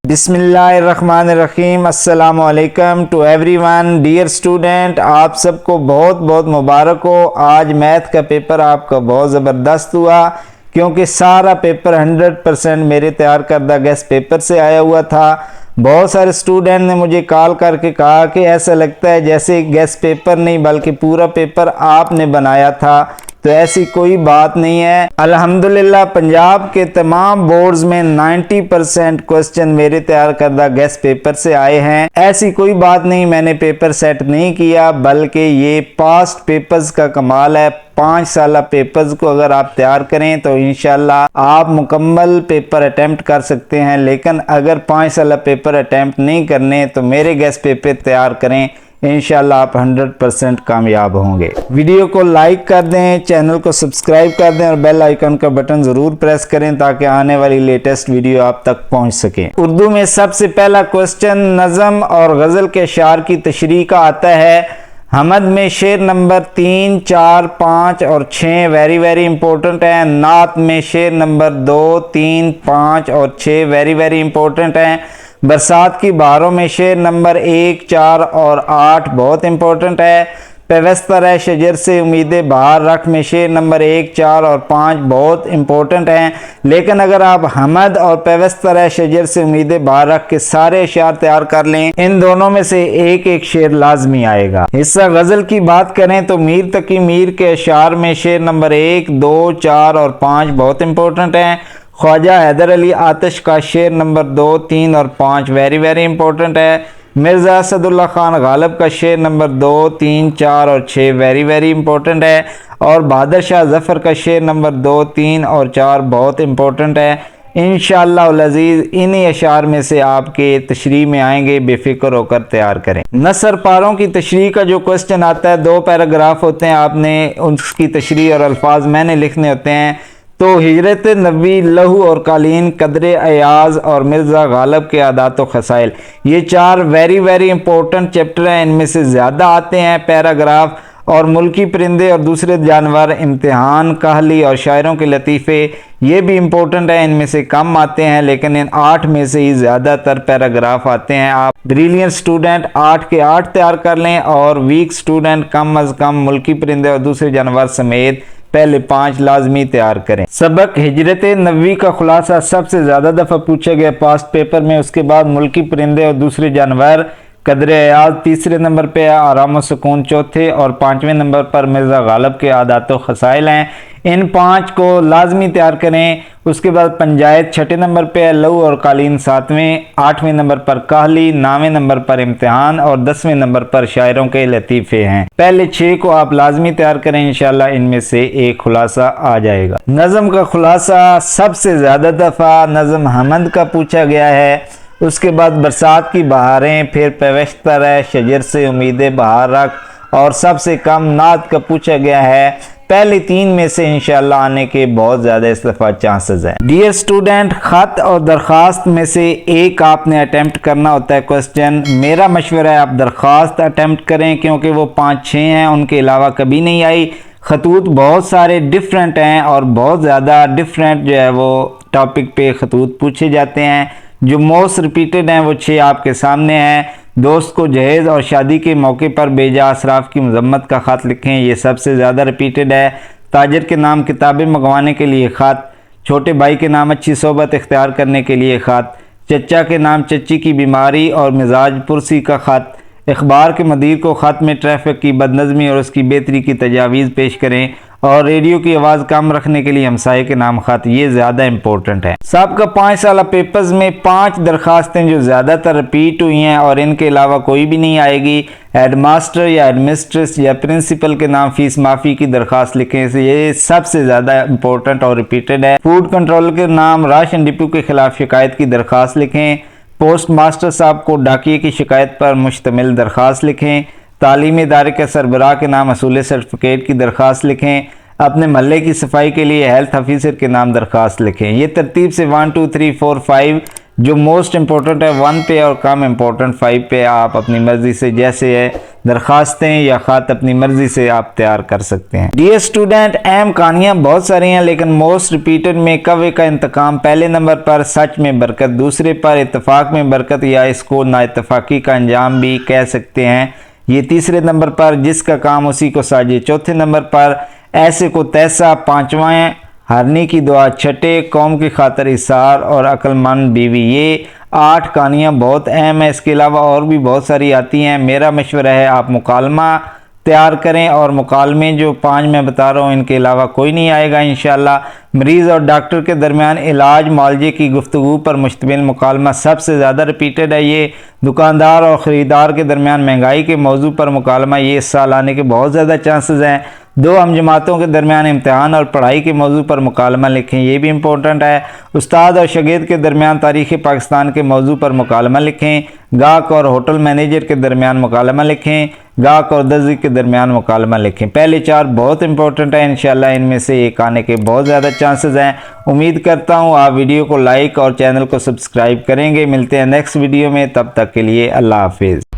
बिस्मिल्लाहिर्रहमानिर्रहीम। अस्सलाम वालेकुम टू एवरीवन। डियर स्टूडेंट, आप सबको बहुत बहुत मुबारक हो। आज मैथ का पेपर आपका बहुत ज़बरदस्त हुआ क्योंकि सारा पेपर 100% मेरे तैयार करदा गेस्ट पेपर से आया हुआ था। बहुत सारे स्टूडेंट ने मुझे कॉल करके कहा कि ऐसा लगता है जैसे गेस्ट पेपर नहीं बल्कि पूरा पेपर आपने बनाया था। तो ऐसी कोई बात नहीं है। अल्हम्दुलिल्लाह पंजाब के तमाम बोर्ड्स में 90% क्वेश्चन मेरे तैयार करदा गेस्ट पेपर से आए हैं। ऐसी कोई बात नहीं, मैंने पेपर सेट नहीं किया बल्कि ये पास्ट पेपर्स का कमाल है। 5 साल पेपर्स को अगर आप तैयार करें तो इंशाल्लाह आप मुकम्मल पेपर अटेम्प्ट कर सकते हैं। लेकिन अगर 5 साल पेपर अटेम्प्ट नहीं करने तो मेरे गेस्ट पेपर तैयार करें, इंशाल्लाह आप 100% कामयाब होंगे। वीडियो को लाइक कर दें, चैनल को सब्सक्राइब कर दें और बेल आइकन का बटन ज़रूर प्रेस करें ताकि आने वाली लेटेस्ट वीडियो आप तक पहुंच सके। उर्दू में सबसे पहला क्वेश्चन नज़म और गज़ल के अशार की तशरीह का आता है। हमद में शेर नंबर 3, 4, 5 और 6 वेरी इंपॉर्टेंट है। नात में शेर नंबर 2, 3, 5 और 6 वेरी इंपॉर्टेंट हैं। बरसात की बहारों में शेर नंबर 1, 4 और 8 बहुत इंपॉर्टेंट है। पेवस्तर है शजर से उम्मीदें बहार रख में शेर नंबर 1, 4 और 5 बहुत इंपॉर्टेंट हैं। लेकिन अगर आप हमद और पेवस्तर है शजर से उम्मीदें बहार रख के सारे अशार तैयार कर लें, इन दोनों में से एक एक शेर लाजमी आएगा। हिस्सा गजल की बात करें तो मीर तकी मीर के अशार में शेर नंबर 1, 2, 4 और 5 बहुत इंपॉर्टेंट हैं। ख्वाजा हैदर अली आतिश का शेर नंबर 2, 3 और 5 वेरी इंपॉर्टेंट है। मिर्ज़ा असदुल्ला खान गालिब का शेर नंबर 2, 3, 4 और 6 वेरी इंपॉर्टेंट है। और बहादुर शाह जफ़र का शेर नंबर 2, 3 और 4 बहुत इंपॉर्टेंट है। इंशाअल्लाह अज़ीज़ इन्हीं अशार में से आपके तशरीह में आएंगे, बेफिक्र होकर तैयार करें। नसर पारों की तशरीह का जो क्वेश्चन आता है, 2 पैराग्राफ होते हैं, आपने उसकी तशरीह और अल्फाज मैंने लिखने होते हैं। तो हिजरत नबी, लहू और कालीन, कदर अयाज और मिर्ज़ा गालिब के आदात व खसाइल, ये 4 वेरी इंपॉर्टेंट चैप्टर हैं। इनमें से ज़्यादा आते हैं पैराग्राफ। और मुल्की परिंदे और दूसरे जानवर, इम्तिहान, कहली और शायरों के लतीफ़े, ये भी इम्पोर्टेंट है। इनमें से कम आते हैं लेकिन इन 8 में से ही ज़्यादातर पैराग्राफ आते हैं। आप ब्रिलियंट स्टूडेंट 8 के 8 तैयार कर लें और वीक स्टूडेंट कम अज़ कम मुल्की परिंदे और दूसरे जानवर समेत पहले 5 लाजमी तैयार करें। सबक हिजरत नबी का खुलासा सबसे ज़्यादा दफ़ा पूछा गया पास्ट पेपर में। उसके बाद मुल्की परिंदे और दूसरे जानवर, कदर अयाज तीसरे नंबर पे है, आराम व सुकून चौथे और 5वें नंबर पर मिर्ज़ा गालिब के आदात व खसाइल हैं। इन 5 को लाजमी तैयार करें। उसके बाद पंचायत 6ठे नंबर पे है, लहू और कालीन 7वें, 8वें नंबर पर कहली, 9वें नंबर पर इम्तिहान और 10वें नंबर पर शायरों के लतीफ़े हैं। पहले 6 को आप लाजमी तैयार करें, इंशाल्लाह इनमें से एक खुलासा आ जाएगा। नज़म का खुलासा सबसे ज़्यादा दफ़ा नज़म हमद का पूछा गया है। उसके बाद बरसात की बहारें, फिर पेवस्तर है शजर से उम्मीदें बहार रख और सबसे कम नात का पूछा गया है। पहले 3 में से इंशाल्लाह आने के बहुत ज़्यादा इस दफ़ा चांसेस हैं। डियर स्टूडेंट, ख़त और दरख्वास्त में से एक आपने अटेम्प्ट करना होता है क्वेश्चन। मेरा मशवरा है आप दरख्वास्त अटेम्प्ट करें क्योंकि वो 5-6 हैं, उनके अलावा कभी नहीं आई। खतूत बहुत सारे डिफरेंट हैं और बहुत ज़्यादा डिफरेंट जो है वो टॉपिक पे खतूत पूछे जाते हैं। जो मोस्ट रिपीटेड हैं वो 6 आपके सामने हैं। दोस्त को जहेज़ और शादी के मौके पर बेजा असराफ की मजम्मत का ख़त लिखें, ये सबसे ज़्यादा रिपीटेड है। ताजर के नाम किताबें मंगवाने के लिए ख़त, छोटे भाई के नाम अच्छी सोबत इख्तियार करने के लिए ख़त, चचा के नाम चच्ची की बीमारी और मिजाज पुरसी का ख़त, अखबार के मदीर को ख़त में ट्रैफिक की बदनज़मी और उसकी बेहतरी की तजावीज़ पेश करें और रेडियो की आवाज़ कम रखने के लिए हमसाये के नाम ख़त, ये ज़्यादा इंपॉर्टेंट है। सबका 5 साल पेपर्स में 5 दरख्वास्तें जो ज़्यादातर रिपीट हुई हैं और इनके अलावा कोई भी नहीं आएगी। हेडमास्टर या हेडमिस्ट्रेस या प्रिंसिपल के नाम फीस माफ़ी की दरख्वास्त लिखें, ये सबसे ज़्यादा इंपॉर्टेंट और रिपीटेड है। फूड कंट्रोल के नाम राशन डिपो के खिलाफ शिकायत की दरख्वास्त लिखें। पोस्ट मास्टर साहब को डाकिए की शिकायत पर मुश्तमिल दरख्वास्त लिखें। तालीमी इदारे के सरबराह के नाम असूल सर्टिफिकेट की दरख्वास्त लिखें। अपने महल्ले की सफाई के लिए हेल्थ ऑफिसर के नाम दरख्वास्त लिखें। ये तरतीब से 1 2 3 4 5 जो मोस्ट इम्पोर्टेंट है 1 पे और कम इम्पोर्टेंट 5 पे आप अपनी मर्ज़ी से जैसे है दरख्वास्तें या ख़त अपनी मर्ज़ी से आप तैयार कर सकते हैं। डियर स्टूडेंट, अहम कहानियाँ बहुत सारी हैं लेकिन मोस्ट रिपीटेड में कव्वे का इंतकाम पहले नंबर पर, सच में बरकत दूसरे पर, इत्तेफाक में बरकत या इसको नाइत्तेफाकी का अंजाम भी कह सकते हैं ये तीसरे नंबर पर, जिसका काम उसी को साजे चौथे नंबर पर, ऐसे को तैसा पाँचवें, हारने की दुआ छठे, कौम की खातर इसार और अक्लमंद बीवी। ये 8 कहानियाँ बहुत अहम है। इसके अलावा और भी बहुत सारी आती हैं। मेरा मशवरा है आप मुकालमा तैयार करें और मुकालमे जो 5 मैं बता रहा हूँ इनके अलावा कोई नहीं आएगा इंशाल्लाह। मरीज़ और डॉक्टर के दरमियान इलाज मुआलजे की गुफ्तगू पर मुश्तमिल मुकालमा सबसे ज़्यादा रिपीटेड है। ये दुकानदार और ख़रीदार के दरमियान महंगाई के मौजू पर मुकालमा ये इस साल आने के बहुत ज़्यादा चांसेस हैं। 2 हम जमातों के दरमियान इम्तहान और पढ़ाई के मौजू पर मुकालमा लिखें, ये भी इम्पोर्टेंट है। उस्ताद और शागिर्द के दरमियान तारीख़ पाकिस्तान के मौजू पर मुकालमा लिखें। गाहक और होटल मैनेजर के दरमियान मुकालमा लिखें। गाहक और दर्जी के दरमियान मुकालमा लिखें। पहले 4 बहुत इंपॉर्टेंट है, इंशाल्लाह इनमें से एक आने के बहुत ज़्यादा चांसेस हैं। उम्मीद करता हूँ आप वीडियो को लाइक और चैनल को सब्सक्राइब करेंगे। मिलते हैं नेक्स्ट वीडियो में, तब तक के लिए अल्लाह हाफिज़।